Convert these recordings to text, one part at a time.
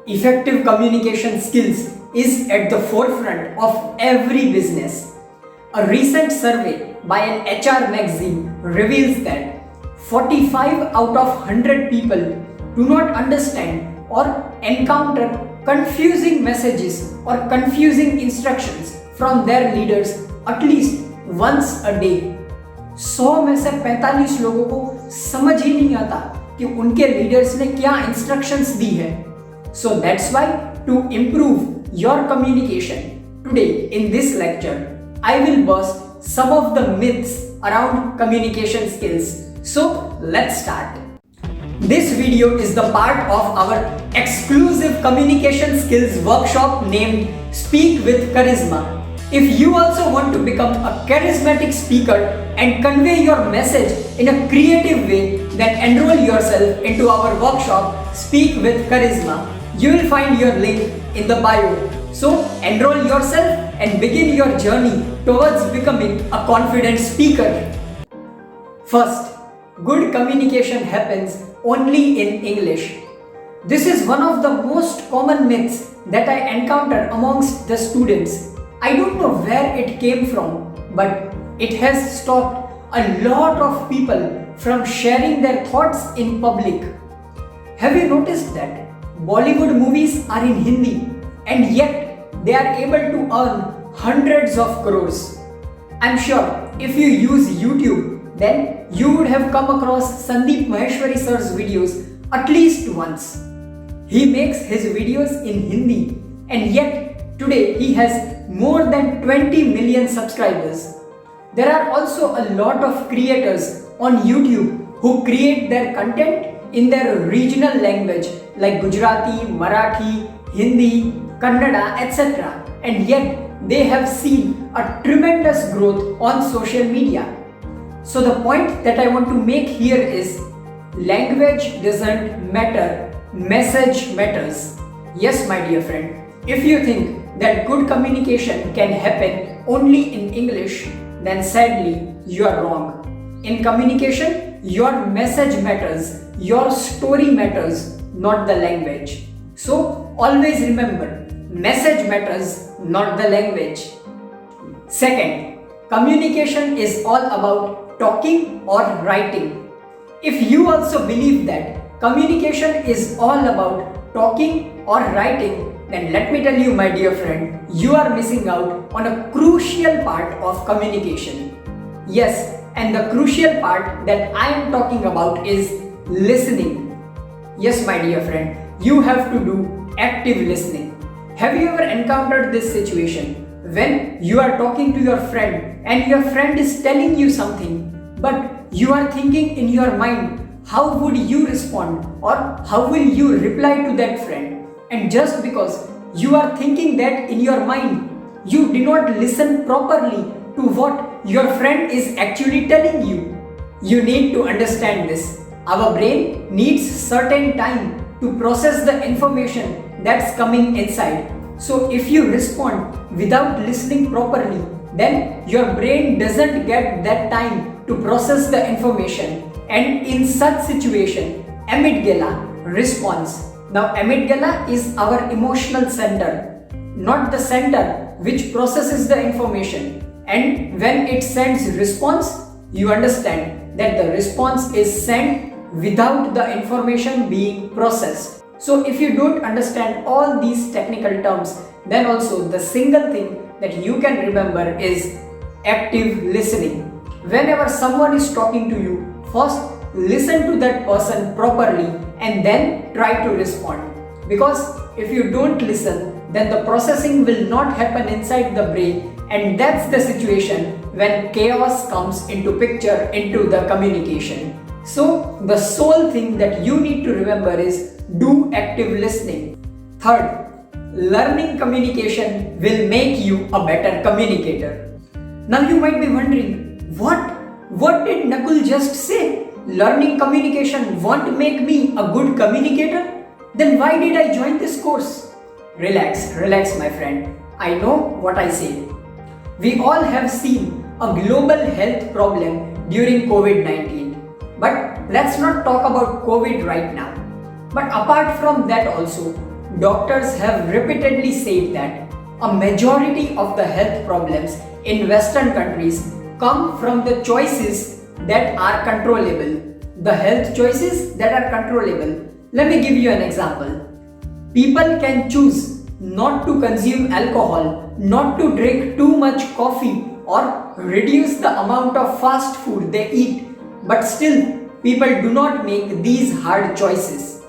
Effective communication skills is at the forefront of every business. A recent survey by an HR magazine reveals that 45 out of 100 people do not understand or encounter confusing messages or confusing instructions from their leaders at least once a day. 100 में से 45 लोगों को समझ ही नहीं आता कि उनके leaders ने क्या इंस्ट्रक्शंस दी है. So that's why to improve your communication, today in this lecture, I will bust some of the myths around communication skills. So let's start. This video is the part of our exclusive communication skills workshop named Speak with Charisma. If you also want to become a charismatic speaker and convey your message in a creative way, then enroll yourself into our workshop Speak with Charisma. You will find your link in the bio. So enroll yourself and begin your journey towards becoming a confident speaker. First, good communication happens only in English. This is one of the most common myths that I encounter amongst the students. I don't know where it came from, but it has stopped a lot of people from sharing their thoughts in public. Have you noticed that Bollywood movies are in Hindi and yet they are able to earn hundreds of crores? I'm sure if you use YouTube, then you would have come across Sandeep Maheshwari sir's videos at least once. He makes his videos in Hindi and yet today he has more than 20 million subscribers. There are also a lot of creators on YouTube who create their content in their regional language like Gujarati, Marathi, Hindi, Kannada, etc. And yet they have seen a tremendous growth on social media. So the point that I want to make here is language doesn't matter, message matters. Yes, my dear friend, if you think that good communication can happen only in English, then sadly you are wrong. In communication, your message matters, your story matters, not the language. So always remember, message matters, not the language. Second, communication is all about talking or writing. If you also believe that communication is all about talking or writing, then let me tell you, my dear friend, you are missing out on a crucial part of communication. Yes, and the crucial part that I am talking about is listening. Yes, my dear friend, you have to do active listening. Have you ever encountered this situation when you are talking to your friend and your friend is telling you something, but you are thinking in your mind, how would you respond or how will you reply to that friend? And just because you are thinking that in your mind, you do not listen properly to what your friend is actually telling you. You need to understand this. Our brain needs certain time to process the information that's coming inside. So if you respond without listening properly, then your brain doesn't get that time to process the information. And in such situation, amygdala responds. Now amygdala is our emotional center, not the center which processes the information. And when it sends response, you understand that the response is sent without the information being processed. So if you don't understand all these technical terms, then also the single thing that you can remember is active listening. Whenever someone is talking to you, first listen to that person properly and then try to respond. Because if you don't listen, then the processing will not happen inside the brain, and that's the situation when chaos comes into picture into the communication. So the sole thing that you need to remember is do active listening. Third, learning communication will make you a better communicator. Now you might be wondering, what did Nakul just say? Learning communication won't make me a good communicator? Then why did I join this course? Relax, my friend. I know what I say. We all have seen a global health problem during COVID-19. But let's not talk about COVID right now. But apart from that also, doctors have repeatedly said that a majority of the health problems in Western countries come from the choices that are controllable. The health choices that are controllable. Let me give you an example. People can choose not to consume alcohol, not to drink too much coffee, or reduce the amount of fast food they eat, but still, people do not make these hard choices.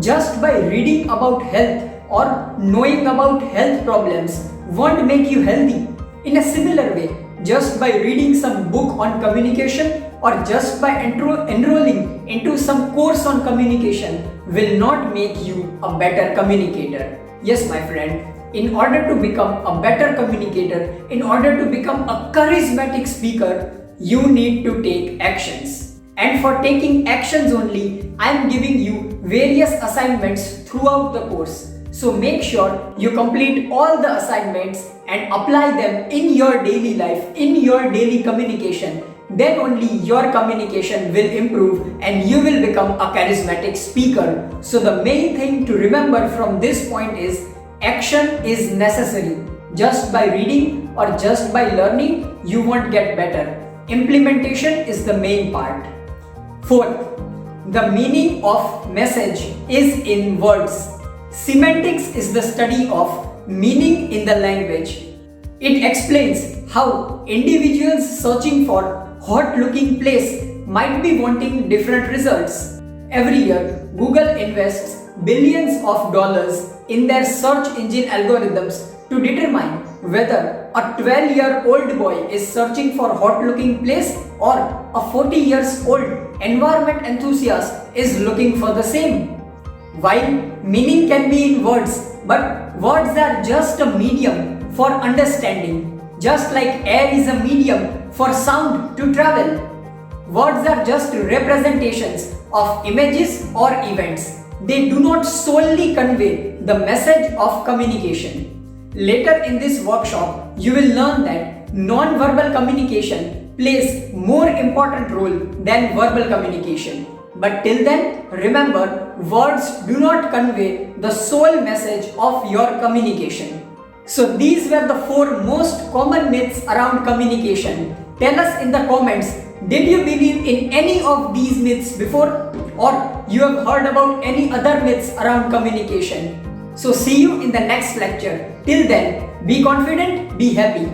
Just by reading about health or knowing about health problems won't make you healthy. In a similar way, just by reading some book on communication or just by enrolling into some course on communication will not make you a better communicator. Yes, my friend, in order to become a better communicator, in order to become a charismatic speaker, you need to take actions. And for taking actions only, I am giving you various assignments throughout the course. So make sure you complete all the assignments and apply them in your daily life, in your daily communication. Then only your communication will improve and you will become a charismatic speaker. So the main thing to remember from this point is action is necessary. Just by reading or just by learning, you won't get better. Implementation is the main part. Fourth, the meaning of message is in words. Semantics is the study of meaning in the language. It explains how individuals searching for hot looking place might be wanting different results. Every year, Google invests billions of dollars in their search engine algorithms to determine whether a 12-year-old boy is searching for hot looking place or a 40-year-old environment enthusiast is looking for the same. While meaning can be in words, but words are just a medium for understanding, just like air is a medium for sound to travel. Words are just representations of images or events. They do not solely convey the message of communication. Later in this workshop, you will learn that non-verbal communication plays more important role than verbal communication. But till then, remember, words do not convey the sole message of your communication. So these were the 4 most common myths around communication. Tell us in the comments, did you believe in any of these myths before? Or you have heard about any other myths around communication? So see you in the next lecture. Till then, be confident, be happy.